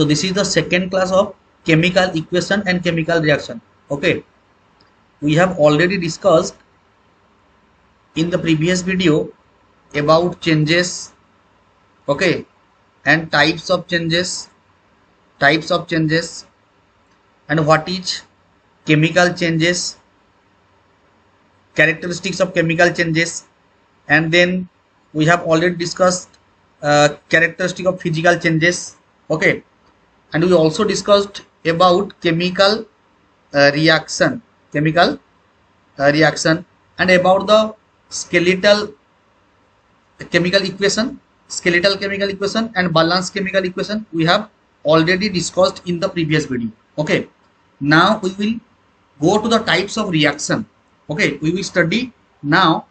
So this is the second class of chemical equation and chemical reaction. Okay, we have already discussed in the previous video about changes, okay, and types of changes, and what is chemical changes, characteristics of chemical changes, and then we have already discussed characteristic of physical changes. Okay, and we also discussed about chemical reaction, and about the skeletal chemical equation, and balanced chemical equation we have already discussed in the previous video. Okay, now we will go to the types of reaction. Okay, we will study now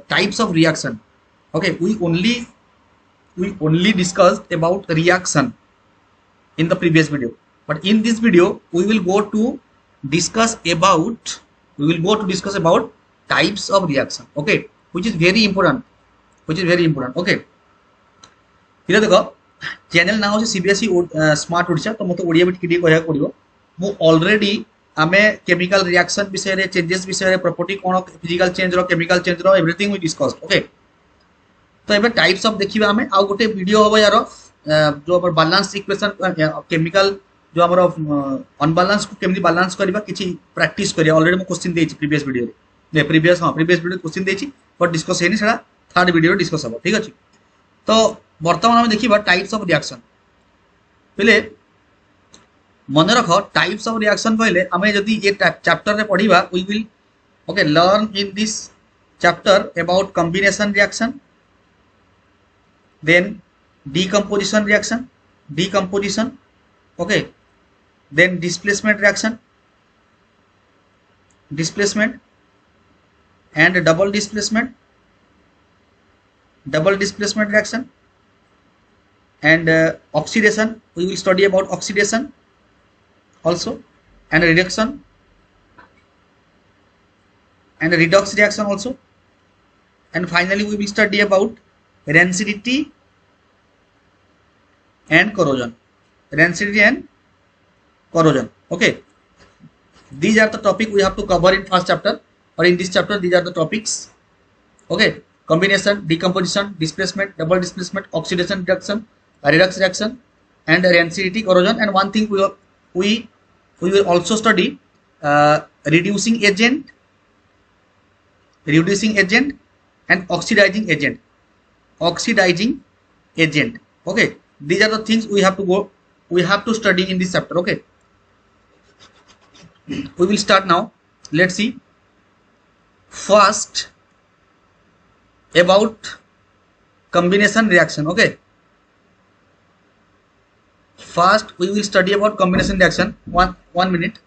types of reaction. Okay, we only discussed about reaction in the previous video, but in this video we will go to discuss about types of reaction. Okay, which is very important. Okay, फिर देखो channel ना हो CBSE smart Odisha, तो मत ओडिया भी टिके कहया पड़िबो। मु already आमे केमिकल रिएक्शन विषय रे, चेंजेस विषय रे, प्रॉपर्टी कोन, फिजिकल चेंज रो, केमिकल चेंज रो, एवरीथिंग वी डिस्कस्ड। ओके, तो एबे टाइप्स ऑफ देखिबा आमे आ गोटे वीडियो होबो यार जो हमर बैलेंस इक्वेशन केमिकल जो हमर अनबैलेंस को केमनी बैलेंस करबा किछि प्रैक्टिस करिया। ऑलरेडी मु क्वेश्चन देछि प्रीवियस वीडियो रे, ने प्रीवियस वीडियो क्वेश्चन देछि पर डिस्कस हेनी, सेडा थर्ड वीडियो रे डिस्कस हो। ठीक अछि, तो वर्तमान आम देखा टाइप्स ऑफ रिएक्शन। पहले मन रख टाइप्स ऑफ रिएक्शन कहले आम जदि ये चैप्टर रे पढ़िबा we will okay learn in this chapter about combination reaction, then decomposition reaction, okay, then displacement and double displacement reaction, and oxidation. We will study about oxidation also, and reduction and redox reaction also, and finally we will study about rancidity and corrosion. Okay, these are the topic we have to cover in first chapter, or in this chapter these are the topics. Okay, combination, decomposition, displacement, double displacement, oxidation, reduction, redox reaction, and rancidity, corrosion. And one thing we will also study reducing agent and oxidizing agent. Okay, these are the things we have to study in this chapter. Okay, we will start now. Let's see. First, about combination reaction. Okay, first we will study about combination reaction. One minute.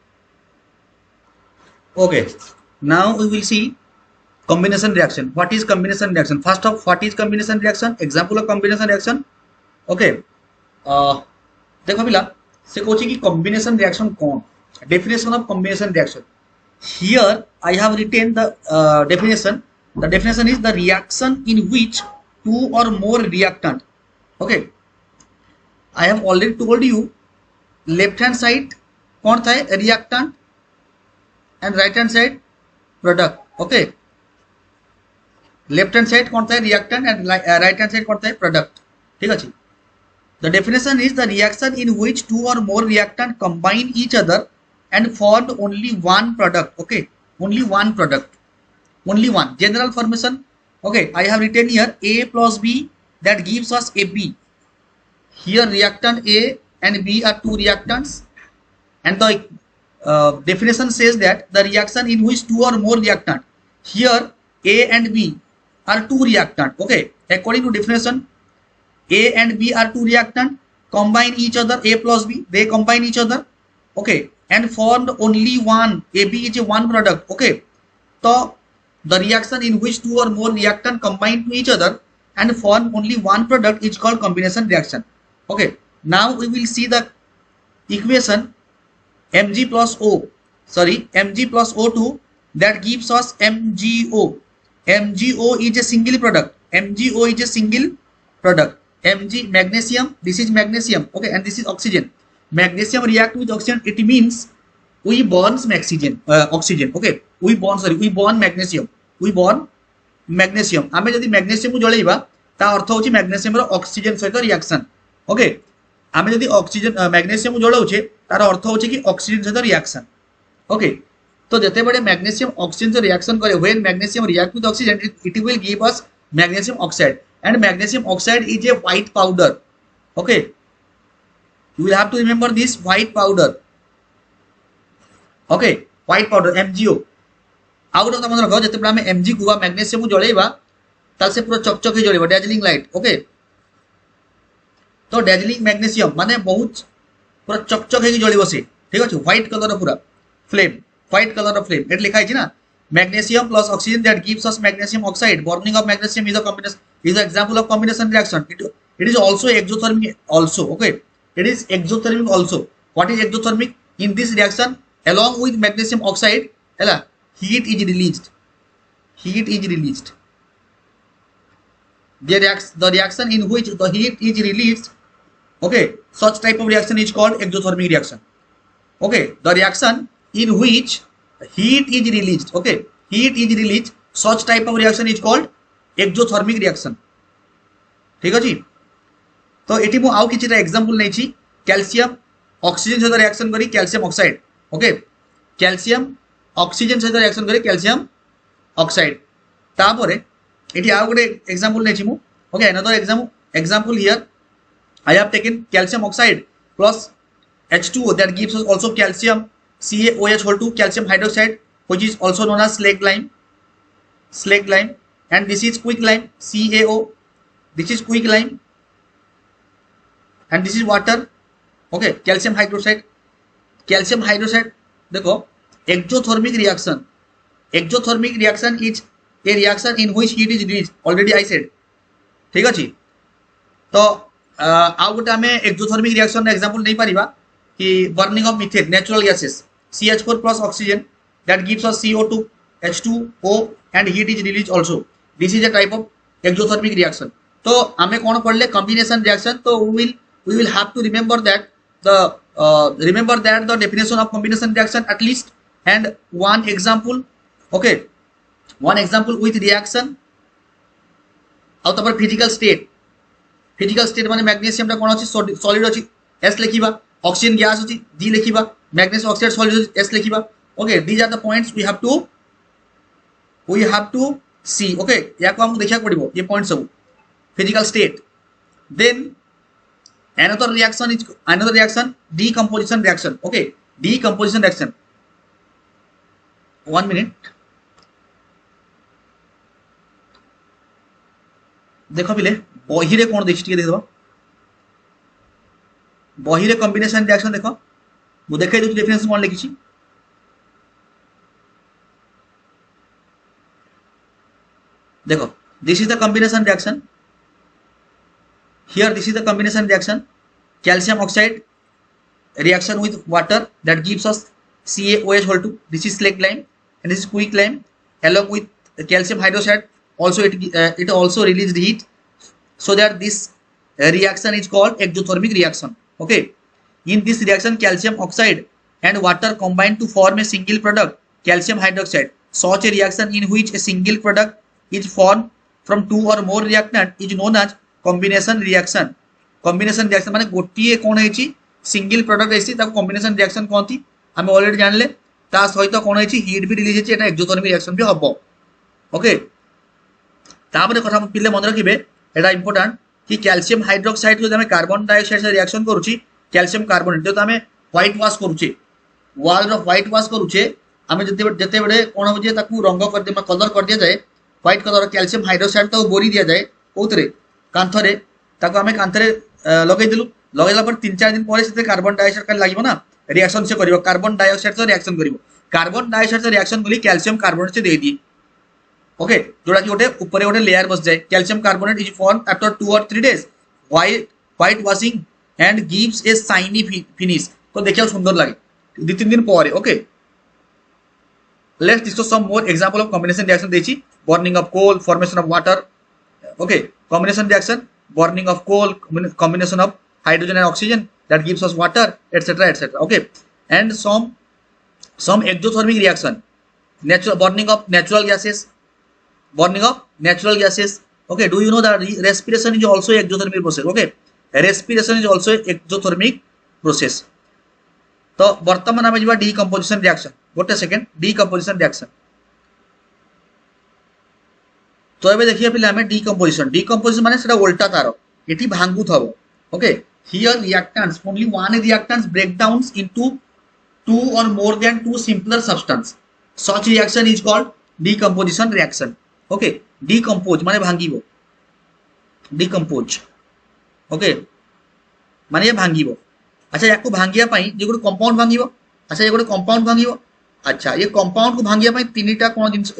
Okay, now we will see combination reaction. What is combination reaction? First of what is combination reaction, example of combination reaction. Okay, देखो पिला से कोची की combination reaction कौन, definition of combination reaction. Here I have written the definition. The definition is the reaction in which two or more reactant. Okay, I have already told you left hand side कौन था reactant and right hand side product. Okay, left hand side कौन था reactant and right hand side कौन था product. ठीक है, the definition is the reaction in which two or more reactant combine each other and form only one product. Okay, only one product. Only one general formation. Okay, I have written here A plus B, that gives us AB. Here reactant A and B are two reactants, and the definition says that the reaction in which two or more reactant, here A and B are two reactant. Okay, according to definition, A and B are two reactant, combine each other, A plus B, they combine each other. Okay, and formed only one, AB is a one product. Okay, so the reaction in which two or more reactant combine to each other and form only one product is called combination reaction. Okay, now we will see the equation Mg plus O2, that gives us MgO. MgO is a single product. Mg magnesium, this is magnesium, okay, and this is oxygen. Magnesium react with oxygen, it means we burns oxygen, okay, we burn magnesium, we burn magnesium. आमे जदि magnesium को जळैबा ता अर्थ होची magnesium रो oxygen सहित reaction, okay, आमे जदि oxygen magnesium को जळौछे तार अर्थ होची कि oxygen सहित reaction, okay. तो जते बड़े magnesium oxygen से reaction करे, when magnesium react with oxygen, it will give us magnesium oxide, and magnesium oxide is a white powder, okay. You will have to remember this white powder, okay, white powder MgO. Out of the मन रखो जते बड़ा में Mg को magnesium को जळैबा ताल से पूरा चकचक ही जळैबा डैजलिंग लाइट, ओके. तो डैजलिंग मैग्नीशियम माने बहुत पूरा चकचक ही जळिबो से, ठीक अछि, व्हाइट कलर पूरा flame, white colour of flame एट लिखा है ना. Magnesium plus oxygen that gives us magnesium oxide. Burning of magnesium is a combination, is an example of combination reaction. It is also exothermic also, okay. It is exothermic also. What is exothermic? In this reaction, along with magnesium oxide, heat is released. Heat is released. The reaction in which the heat is released, okay, such type of reaction is called exothermic reaction. Okay, the reaction in which heat is released, okay, heat is released, such type of reaction is called exothermic reaction. ठीक अछि. तो eighty मु आउ किछिटा example नै छी. Calcium oxygen सहित reaction करी calcium oxide, okay, calcium oxygen सहित रिएक्शन करी कैल्शियम ऑक्साइड. तापरे एटी आउ गोटे एग्जांपल नै छी मु, okay, another example here I have taken calcium oxide plus H2O that gives us also calcium CaOH whole 2 calcium hydroxide, which is also known as slag lime, and this is quick lime CaO, this is quick lime, and this is water, okay, calcium hydroxide. देखो exothermic reaction is a reaction in which heat is released, already I said, ठीक अछि. तो आउ गोटे आमे exothermic reaction example नै परिबा कि burning of methane natural gases CH4 plus oxygen that gives us CO2 H2O and heat is released also. This is a type of exothermic reaction. तो आमे कोन पढ़ले combination reaction. तो we will have to remember that the definition of combination reaction at least, and one example, okay, one example with reaction आउ तपर physical state माने magnesium टा कोन अछि सॉलिड अछि S लिखिबा, ऑक्सीजन गैस अछि D लिखिबा, मैग्नीशियम ऑक्साइड सॉलिड S लिखिबा, okay. These are the points we have to see, okay. या को हम देखिया पड़िबो ये पॉइंट सब physical state. Then another reaction decomposition reaction, okay, decomposition reaction. 1 minute. देखो पिले बही रे कोन देखि देख दबा, बही रे कॉम्बिनेशन रिएक्शन देखो मु देखाइ दउ डेफिनेशन कोन लिखि छी. देखो this is the combination reaction. Here this is the combination reaction. Calcium oxide reaction with water that gives us CaOH whole 2. This is slag lime and this is quick lime, along with calcium hydroxide. Also it also released heat, so that this reaction is called exothermic reaction, okay. In this reaction calcium oxide and water combine to form a single product, calcium hydroxide. Such a reaction in which a single product is formed from two or more reactant is known as combination reaction. Combination reaction माने गोटिए कोन हेची single product हेची ताको combination reaction कोनती हम already जानले. ता सहित कोन हेची heat भी रिलीज हेची, एटा एक्सोथर्मिक रिएक्शन भी हबो, ओके. तापरे कथा पिले मन रखिबे एटा इंपोर्टेंट कि कैल्शियम हाइड्रोक्साइड जो हमें कार्बन डाइऑक्साइड से रिएक्शन करूची कैल्शियम कार्बोनेट जो हमें व्हाइट वॉश करूचे, वॉल रो व्हाइट वॉश करूचे हमें जते बडे कोन हो जे ताकू रंग कर दे कलर कर दिया जाए, व्हाइट कलर कैल्शियम हाइड्रोक्साइड तो बोरी दिया जाए ओतरे कांथरे, ताको हमें कांथरे लगै दिलु, लगैला पर 3-4 दिन ପରେ सेते कार्बन डाइऑक्साइड का लागिबो ना, रिएक्शन से करिवो, कार्बन डाइऑक्साइड से रिएक्शन करिवो, कार्बन डाइऑक्साइड से रिएक्शन कली कैल्शियम कार्बोनेट से दे दी, ओके. जोड़ा कि गोटे ऊपर गोटे लेयर बस जाए. Calcium carbonate is form after 2 or 3 days white washing and gives a shiny finish. तो देखिए सुंदर लगे 2-3 दिन पर, okay. Let's discuss some more example of combination reaction देछि. Burning of coal, formation of water, okay. Combination reaction burning of coal, combination of hydrogen and oxygen that gives us water, etc., etc. Okay, and some exothermic reaction, natural burning of natural gases, burning of natural gases. Okay, do you know that respiration is also exothermic process? Okay, respiration is also exothermic process. तो वर्तमान आम जा decomposition reaction गोटे second decomposition reaction तो ये देखिए पे आम डिकम्पोजिशन माने सेटा उल्टा तार ये भांगु थब okay here reactants only one reactants break down into two और more than two simpler substance such reaction is called decomposition reaction okay decompose माने भांगिबो डिकम्पोज ओके माने ये भांगिबो अच्छा या भांगिया जे गोटे कंपाउंड भांगिबो अच्छा ये गोटे कंपाउंड भांगिबो अच्छा ये कंपाउंड को भांगिया तीनटा कोन जिंस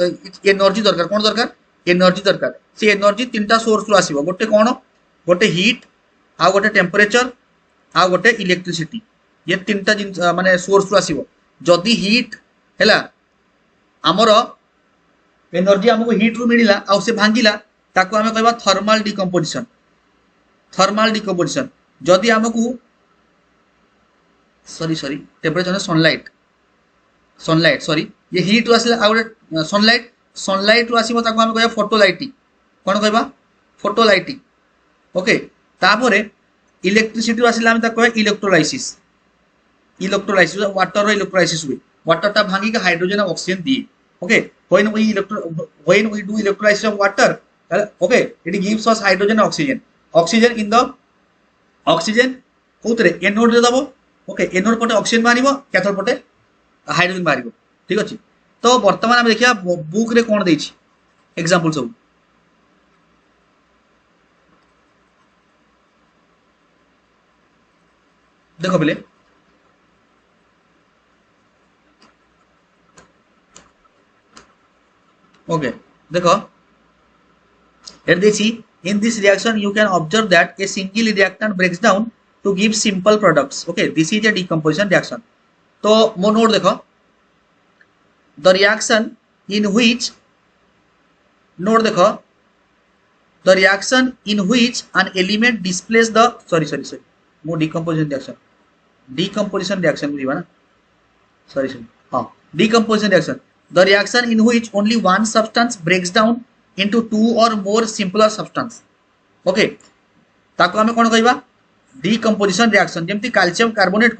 एनर्जी दरकार कोन दरकार एनर्जी दरकार से एनर्जी तीनटा सोर्स रु आसीबो गोटे कोन गोटे हीट आ गोटे टेम्परेचर आ गोटे इलेक्ट्रिसिटी ये तीनटा जिंस माने सोर्स रु आसीबो जदी हीट हैला हमर एनर्जी हमको हीट रु मिलिला आ से भांगिला ताको हमें कहबा थर्मल डिकम्पोजिशन जदी हमको सॉरी टेम्परेचर सनलाइट सॉरी ये हीट रु आसिला आ गोटे सनलाइट रु आसीबो ताको हम कहबा फोटोलाइटिंग कोन कहबा फोटोलाइटिंग ओके तापरे इलेक्ट्रिसिटी रु आसिला हम ताको कहबा इलेक्ट्रोलाइसिस वाटर रो इलेक्ट्रोलाइसिस हुए वाटर ता भांगी के हाइड्रोजन और ऑक्सीजन दिए okay when we do electrolysis of water okay it gives us hydrogen और ऑक्सीजन इन द ऑक्सीजन कोतरे एनोड रे दबो ओके एनोड पटे ऑक्सीजन मारिबो कैथोड पटे हाइड्रोजन मारिबो ठीक अछि तो वर्तमान हम देखिया बुक रे कोन देछि एग्जांपल सब देखो पहले ओके देखो here they see in this reaction you can observe that a single reactant breaks down to give simple products okay this is a decomposition reaction तो मो नोट देखो the reaction in which note देखो the reaction in which an element displays the sorry मो decomposition reaction बुझीबा ना sorry हाँ decomposition reaction the reaction in which only one substance breaks down into two or more simpler substance okay ताको हमें कौन कहबा decomposition reaction जेमती calcium carbonate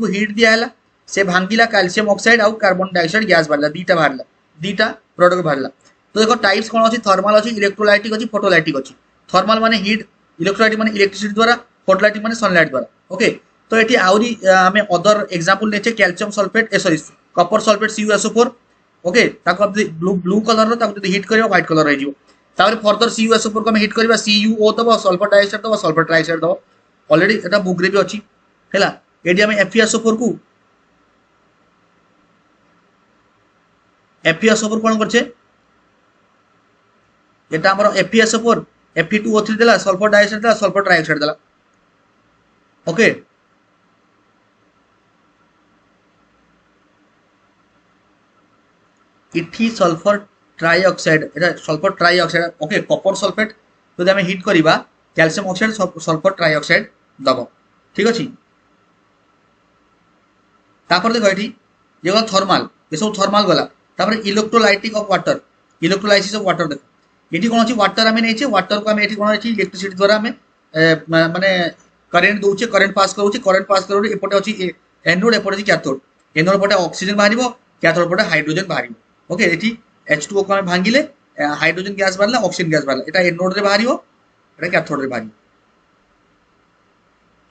को heat दिया है से भांगिला कैल्शियम ऑक्साइड और कार्बन डाइऑक्साइड गैस बाहरला दीटा प्रोडक्ट बाहरला तो देखो टाइप्स कौन अच्छी थर्माल अच्छी इलेक्ट्रोलाइटिक अच्छी फोटोलाइटिक अच्छी थर्माल माने हीट इलेक्ट्रोलाइटिक माने इलेक्ट्रिसिटी द्वारा फोटोलाइटिक माने सनलाइट द्वारा ओके तो ये आउरी आम अदर एग्जांपल नेचे calcium sulphate sorry copper sulphate CuSO4 okay ताको ब्लू कलर रो ताको हिट करियो व्हाइट कलर रहि जिवो तापर फर्दर CuSO4 को हम हिट करबा CuO दबो सल्फर डाइऑक्साइड दबो सल्फर ट्राइऑक्साइड दबो ऑलरेडी एटा बुक रे भी अछि हैला एडी हम FeSO4 को FeSO4 कोन करछे एटा हमर FeSO4 Fe2O3 देला सल्फर डाइऑक्साइड देला सल्फर ट्राइऑक्साइड देला ओके इठी सल्फर ट्राइऑक्साइड एटा sulphur trioxide okay Kapoor sulphate जदि हमें हिट करिबा कैल्शियम ऑक्साइड सल्फर ट्राइऑक्साइड दबो ठीक अछि तापर देखो एठी जे गला थर्मल ए सब थर्मल गला तापर electrolytic of water electrolysis of water देखो एठी कोन अछि वाटर हमें नेछे वाटर को हमें एठी कोन अछि इलेक्ट्रिसिटी द्वारा हमें माने करंट दोचे करंट पास करू एपटे अछि एनोड एपटे अछि कैथोड एनोड पटे ऑक्सीजन बाहरिबो कैथोड पटे हाइड्रोजन बाहरिबो ओके एठी H2O को हम भांगिले हाइड्रोजन गैस बाहरला ऑक्सीजन गैस बाहरला एटा एनोड रे बाहरियो एटा कैथोड रे बाहरियो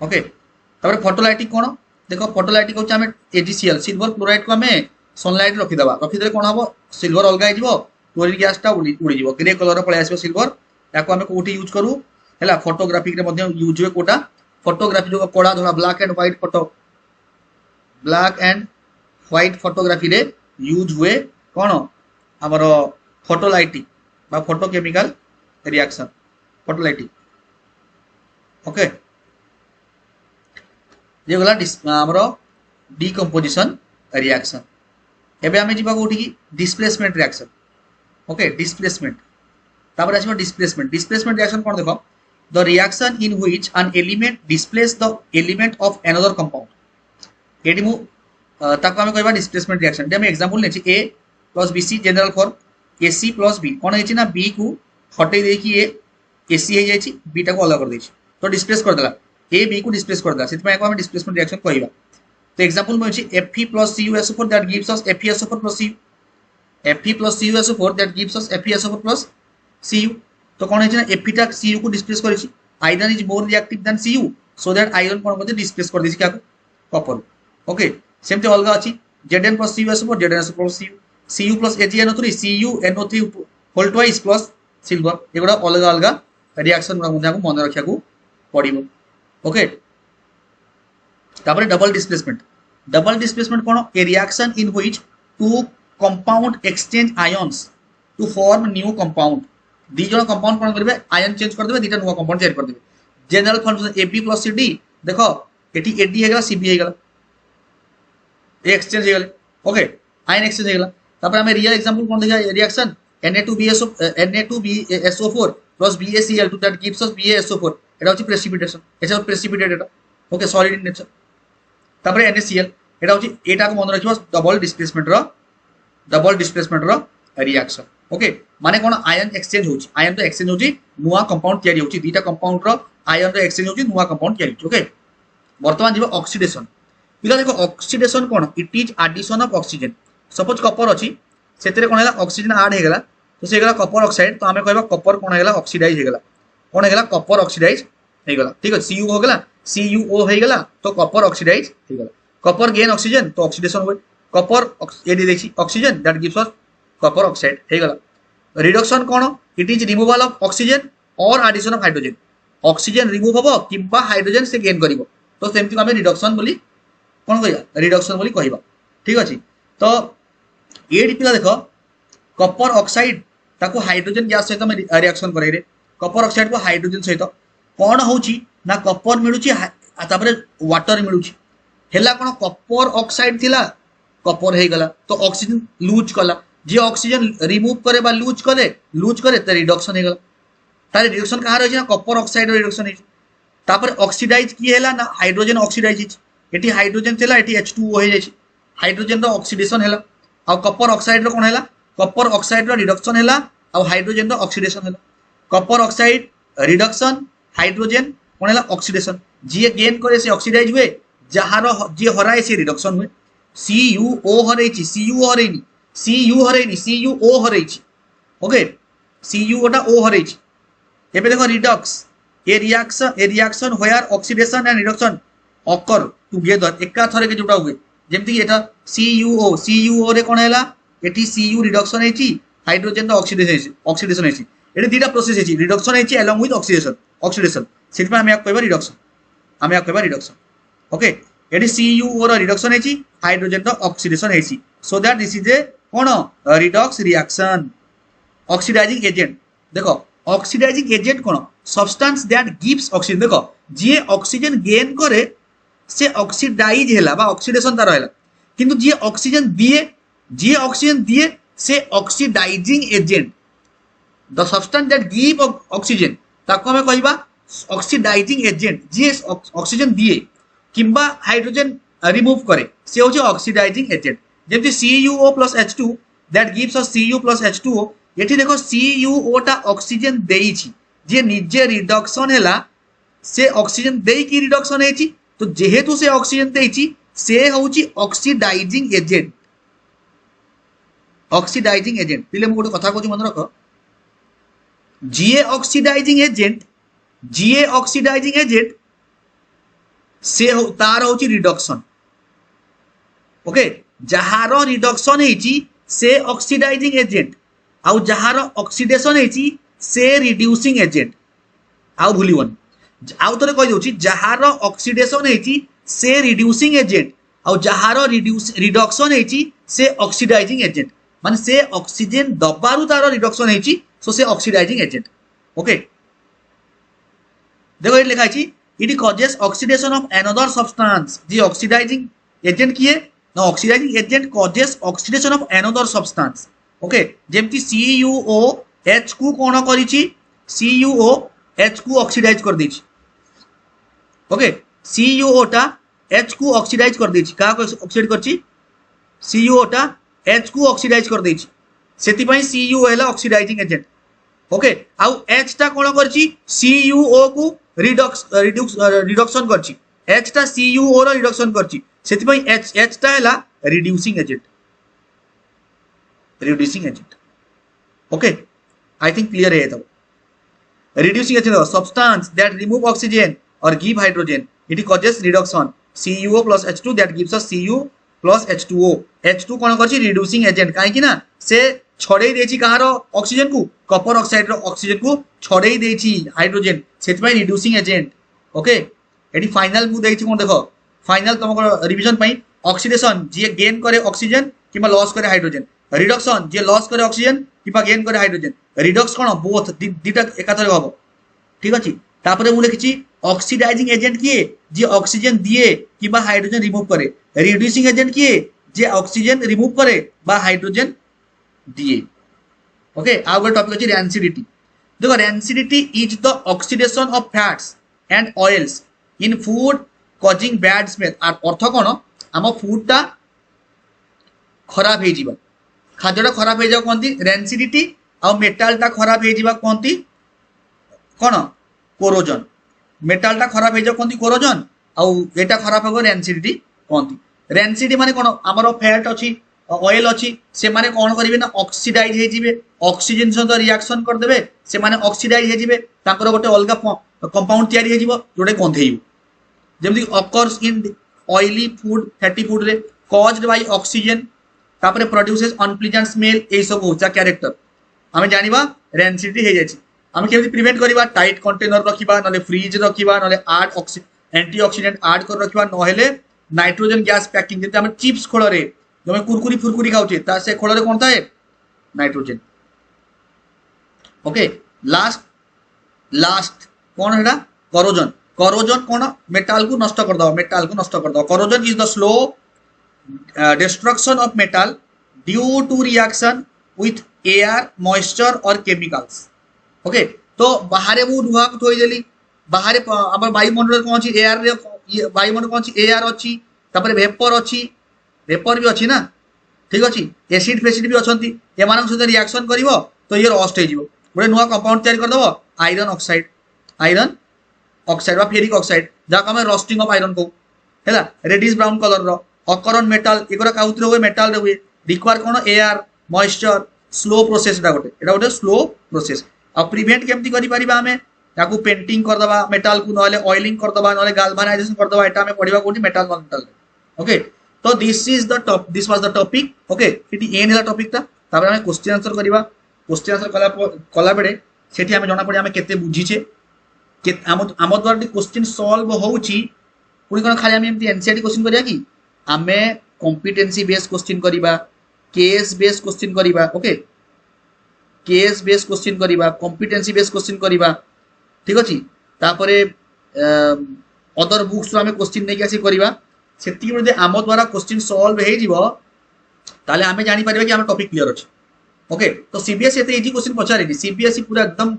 ओके तबरे फोटोलाइटिक कोन देखो फोटोलाइटिक होछ हमें AgCl सिल्वर क्लोराइड को हमें सनलाइट रखि देले कोन हबो सिल्वर अलगा ही जीवो क्लोरीन गैस टा उड़ी जीवो ग्रे कलर पळे आसीबो सिल्वर याको हमें कोठी यूज करू हैला फोटोग्राफी रे मध्ये यूज हुए कोटा फोटोग्राफी जो कोडा धोला ब्लैक एंड व्हाइट फोटोग्राफी रे यूज हुए कोन हमर फोटोलाइटिक बा फोटोकेमिकल रिएक्शन फोटोलाइटिक ओके ये गला हमर डिकम्पोजिशन रिएक्शन एबे हमें जीवा कोठी की डिस्प्लेसमेंट रिएक्शन ओके डिस्प्लेसमेंट तापर आसीबो डिस्प्लेसमेंट डिस्प्लेसमेंट रिएक्शन कोन देखो the reaction in which an element displace the element of another compound एडी मु ताको हम कहबा डिस्प्लेसमेंट रिएक्शन हम एग्जांपल लेछि A plus BC general form AC plus B कोन हेछि ना बी को हटै दे कि ए एसी हे जायछि बी टा को अलग कर देछि तो डिस्प्लेस कर देला ए बी को डिस्प्लेस कर देला सेति में हम डिस्प्लेसमेंट रिएक्शन कहबा तो एग्जांपल में अछि Fe plus CuSO4 that gives us FeSO4 plus Cu Fe plus CuSO4 that gives us FeSO4 plus Cu तो कोन हेछि ना Fe टा Cu को डिस्प्लेस करिछि iron is more reactive than Cu so that iron कोन मध्ये डिस्प्लेस कर देछि क्या कॉपर ओके सेमते अलगा अछि Zn plus CuSO4 Zn plus Cu plus AgNO3 CuNO3 whole twice plus silver एगुडा अलगा अलगा रिएक्शन गुडा मध्ये हमको मन रखिया को पड़िबो ओके तापर डबल डिस्प्लेसमेंट कोन a reaction in which two compound exchange ions to form new compound दी जण कंपाउंड कोन करबे आयन चेंज कर देबे दीटा न्यू कंपाउंड तैयार कर देबे general formation AB plus CD देखो एटी AD हेगला CB हेगला ए एक्सचेंज हेगले ओके आयन एक्सचेंज हेगला तापर हम रियल एग्जांपल कोन देखा reaction Na2BSO4 plus BaCl2 that gives us BaSO4 এটা হচ্ছে প্রেসিপিটেশন এটা হচ্ছে প্রেসিপিটেট এটা ओके सॉलिड इन नेचर तापर NaCl एटा होची एटा को मन रखिबो डबल डिस्प्लेसमेंट रो रिएक्शन ओके माने कोन आयन एक्सचेंज होची आयन तो एक्सचेंज होची नुवा कंपाउंड तयारी होची दीटा कंपाउंड रो आयन रो एक्सचेंज होची नुवा कंपाउंड तयारी होची ओके वर्तमान जीव ऑक्सीडेशन पिला देखो ऑक्सीडेशन कोन it is addition of oxygen suppose copper अछि सेतरे कोन हैला ऑक्सीजन ऐड हे गेला तो से गेला कॉपर ऑक्साइड तो हमें कहबा कॉपर कोन हेला ऑक्सीडाइज हे गेला कोन हे गेला कॉपर ऑक्सीडाइज हे गेला ठीक है Cu हो गेला CuO हो गेला तो कॉपर ऑक्सीडाइज हो गेला कॉपर गेन ऑक्सीजन तो ऑक्सीडेशन होय कॉपर एडी देखि oxygen that gives us copper oxide हो गेला रिडक्शन कोन it is removal of oxygen और addition of hydrogen oxygen remove होबो किबा हाइड्रोजन से गेन करिवो तो सेमति हमें रिडक्शन बोली कोन कहया रिडक्शन बोली कहबा ठीक अछि तो एडी पिला देखो कॉपर ऑक्साइड ताको हाइड्रोजन गैस सहित हम रिएक्शन करे रे कॉपर ऑक्साइड को हाइड्रोजन सहित कोन होची ना कॉपर मिलुची तापरे वाटर मिलुची हेला कोन कॉपर ऑक्साइड थिला कॉपर हे गला तो ऑक्सीजन लूज कला जे ऑक्सीजन रिमूव करे बा लूज करे त रिडक्शन हे गला तारे रिडक्शन कहा रही ना कॉपर ऑक्साइड रिडक्शन हे तापरे ऑक्सीडाइज की हेला ना हाइड्रोजन ऑक्सीडाइज एटी हाइड्रोजन थिला एटी H2O हे जाई हाइड्रोजन रो ऑक्सीडेशन हेला आ कॉपर ऑक्साइड रो कोन हेला कॉपर ऑक्साइड रो रिडक्शन हेला आ हाइड्रोजन रो ऑक्सीडेशन हेला कॉपर ऑक्साइड रिडक्शन हाइड्रोजन कोन हेला ऑक्सीडेशन जे गेन करे से ऑक्सीडाइज हुए जहार जे हराए से रिडक्शन हुए CuO हरैछि CuO हरैनि Cu हरैनि CuO हरैछि ओके Cu टा O हरैछि एबे देखो redox a reaction where oxidation and reduction occur together एका थरे के जोटा हुए जेमति कि एटा CuO रे कोन हेला एटी Cu रिडक्शन हेछि हाइड्रोजन रो ऑक्सीडेशन हेछि एटी दीटा प्रोसेस हेछि रिडक्शन हेछि अलोंग विथ ऑक्सीडेशन सिर्फ हम याक कहबा रिडक्शन ओके एटी CuO रो रिडक्शन हेछि हाइड्रोजन रो ऑक्सीडेशन हेछि so that this is a कोन रिडक्स रिएक्शन ऑक्सीडाइजिंग एजेंट देखो ऑक्सीडाइजिंग एजेंट कोन सब्सटेंस दैट गिव्स ऑक्सीजन देखो जे ऑक्सीजन गेन करे से ऑक्सीडाइज हेला बा ऑक्सीडेशन तार हेला किंतु जे ऑक्सीजन दिए से oxidising agent the substance that give oxygen ताको हमें कहबा ऑक्सीडाइजिंग एजेंट जे ऑक्सीजन दिए किंबा हाइड्रोजन रिमूव करे से होचे ऑक्सीडाइजिंग एजेंट जेमति CuO plus H2 that gives us Cu plus H2O एठी देखो CuO टा ऑक्सीजन देइछि जे निजे रिडक्शन हेला से ऑक्सीजन देइ की रिडक्शन हेछि तो जेहेतु से ऑक्सीजन देइछि से होची ऑक्सीडाइजिंग एजेंट पिले मु गोटे कथा कहूँ मन रख जीए ऑक्सीडाइजिंग एजेंट से तार होची रिडक्शन ओके जहार रिडक्शन हेची से ऑक्सीडाइजिंग एजेंट आउ जहार ऑक्सीडेशन हेची से रिड्यूसिंग एजेंट आउ भूलिबन आउ तरे कहि दोची जहार ऑक्सीडेशन हेची से रिड्यूसिंग एजेंट आउ जहार रिडक्शन हेची से ऑक्सीडाइजिंग एजेंट माने से ऑक्सीजन दबारु तार रिडक्शन हेची सो से ऑक्सीडाइजिंग एजेंट ओके देखो ये लिखा है it causes oxidation of another substance जी ऑक्सीडाइजिंग एजेंट किए ना oxidising agent causes oxidation of another substance okay जेमति CuO H को कौन करिछि CuO H को ऑक्सीडाइज कर देछि ओके CuO टा H को ऑक्सीडाइज कर देछि का ऑक्सीडाइज करछि CuO टा H को ऑक्सीडाइज कर देछि सेति पई CuO हैला ऑक्सीडाइजिंग एजेंट ओके आउ H टा कौन करछि CuO को रिडक्शन करछि H टा CuO रो रिडक्शन करछि सेति पई H टा हैला reducing agent okay I think clear है तो reducing agent substance that remove oxygen or give hydrogen it causes reduction CuO plus H2 that gives us Cu plus H2O H2 कौन करछि reducing agent काहे कि ना से छड़ेई देछि कहार ऑक्सीजन को कॉपर ऑक्साइड रो ऑक्सीजन को छड़ेई देछि हाइड्रोजन सेति पई reducing agent okay eighty final मु देछि कोन देखो फाइनल तुमको रिवीजन पई ऑक्सीडेशन जे गेन करे ऑक्सीजन किबा लॉस करे हाइड्रोजन रिडक्शन जे लॉस करे ऑक्सीजन किबा गेन करे हाइड्रोजन रिडक्स कोन बोथ दिटा एकाथरे हबो ठीक अछि तापरे मु लिखिछि ऑक्सीडाइजिंग एजेंट किए जे ऑक्सीजन दिए किबा हाइड्रोजन रिमूव करे रिड्यूसिंग एजेंट किए जे ऑक्सीजन रिमूव करे बा हाइड्रोजन दिए ओके आ गो टॉपिक अछि रैंसिडिटी देखो rancidity is the oxidation of fats and oils in food causing bad smell अर्थ कोन आम फूड टा खराब हे जिबा खाद्यटा खराब हे जाव कोनती रैंसिडिटी आ मेटाल टा खराब हे जिबा कोनती कोन कोरोजन मेटाल टा खराब हे जाव कोनती कोरोजन आ एटा खराब हो रैंसिडिटी कोनती रैंसिडिटी माने कोन हमरो फैट अछि ऑयल अछि से माने कोन करिवे ना ऑक्सीडाइज हे जिवे ऑक्सीजन सहित रिएक्शन कर देबे से माने ऑक्सीडाइज हे जिवे ताकर गोटे अलगा कंपाउंड तयारी हे जिवो जोटे गंधेइबो जेमति occurs in oily food fatty food रे कॉज्ड बाय ऑक्सीजन तापरे प्रोड्यूसेस अनप्लीजेंट स्मेल ए सब होचा कैरेक्टर हमें जानिबा रैंसिडिटी हे जाछि हमें केमति प्रिवेंट करिबा टाइट कंटेनर रखिबा नले फ्रीज रखिबा नले आड एंटीऑक्सीडेंट ऐड कर रखिबा नहेले नाइट्रोजन गैस पैकिंग जेते हम चिप्स खोल रे जमे कुरकुरी फुरकुरी खाउछे ता से खोल रे कोन थाए नाइट्रोजन ओके लास्ट कोन हेडा करोजन करोजन कोन मेटल को नष्ट कर दो corrosion is the slow destruction of metal due to reaction with air moisture or chemicals okay तो बाहरे मु धुआ को थोई देली बाहरे हमर वायुमंडल कोन छी एयर रे वायुमंडल कोन छी एयर अछि तापर वेपर भी अछि ना ठीक अछि एसिड फेसिड भी अछंती एमान सहित रिएक्शन करिवो तो ये रस्ट हे जिवो गोटे नुवा कंपाउंड तयार कर दबो आयरन ऑक्साइड बा फेरिक ऑक्साइड जा हम रस्टिंग ऑफ आयरन को हैला रेडिश ब्राउन कलर रो अकरन मेटल एगोरा काउतरे हुए मेटल रे हुए रिक्वायर कोन एयर मॉइस्चर स्लो प्रोसेस एटा गोटे स्लो प्रोसेस आ प्रिवेंट केमती करि परिबा हमें ताकू पेंटिंग कर दबा मेटल को नले ऑयलिंग कर दबा नले गाल्वानाइजेशन कर दबा एटा हमें पढिबा कोठी मेटल मेटल ओके तो this was the topic okay इटी एन हला टॉपिक ता तापर हमें क्वेश्चन आंसर करिबा क्वेश्चन आंसर कला बेडे सेठी हमें जणा पड़े हमें केते बुझीचे के आम द्वारा क्वेश्चन सॉल्व होउची पुनी कोन खाली हमें एमती एनसीईआरटी क्वेश्चन करिया की आमे कॉम्पिटेंसी बेस क्वेश्चन करिबा केस बेस क्वेश्चन करिबा ओके केस बेस क्वेश्चन करिबा कॉम्पिटेंसी बेस क्वेश्चन करिबा ठीक अछि तापरे अदर बुक्स हमें क्वेश्चन नै आसी करिबा सेति मध्ये आम द्वारा क्वेश्चन सॉल्व हे जिवो ताले हमें जानि परिबा कि हम टॉपिक क्लियर अछि ओके तो सीबीएसई एते इजी क्वेश्चन पचारेनी सीबीएसई पूरा एकदम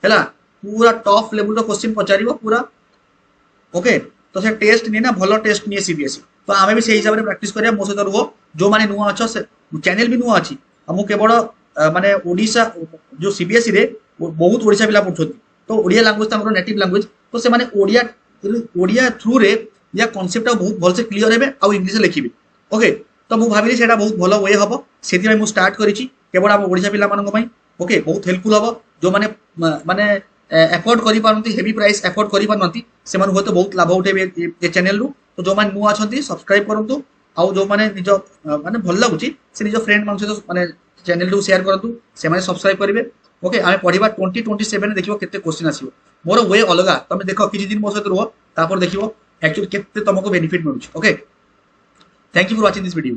हैला पूरा टॉप लेवल रो क्वेश्चन पचारिबो पूरा ओके तो से टेस्ट नहीं ना भलो टेस्ट नहीं सीबीएसई तो आमे भी से हिसाब रे प्रैक्टिस करिया मो सहित रुहो जो माने नुआ अछ से चैनल भी नुआ अछि हमु केवल माने ओडिसा जो सीबीएसई रे बहुत ओडिसा पिला पढछथि तो ओडिया लैंग्वेज हमरो नेटिव लैंग्वेज तो से माने ओडिया थ्रू रे या कांसेप्ट बहुत भल से क्लियर हेबे आ इंग्लिश लिखिबे ओके तो मु भाबिली सेटा बहुत भलो वे हबो सेति मु स्टार्ट करिछि केवल हम ओडिसा पिला मानन पई ओके बहुत हेल्पफुल हबो जो माने माने एफोर्ड करि पारनती हेवी प्राइस एफोर्ड करि पारनती से माने होते बहुत लाभ उठेबे ए चैनल रु तो जो माने नुआ अछंती सब्सक्राइब करंतु आ जो माने निज माने भल लागुची से निज फ्रेंड मान सहित माने चैनल रु शेयर करंतु से माने सब्सक्राइब करिवे ओके आमे पढिबा 2027 देखिबो केते क्वेश्चन आसीबो मोर वे अलगा तमे देखो किछि दिन मो सहित रहो तापर देखिबो एक्चुअली केते तुमको बेनिफिट मिलुची okay thank you for watching this video.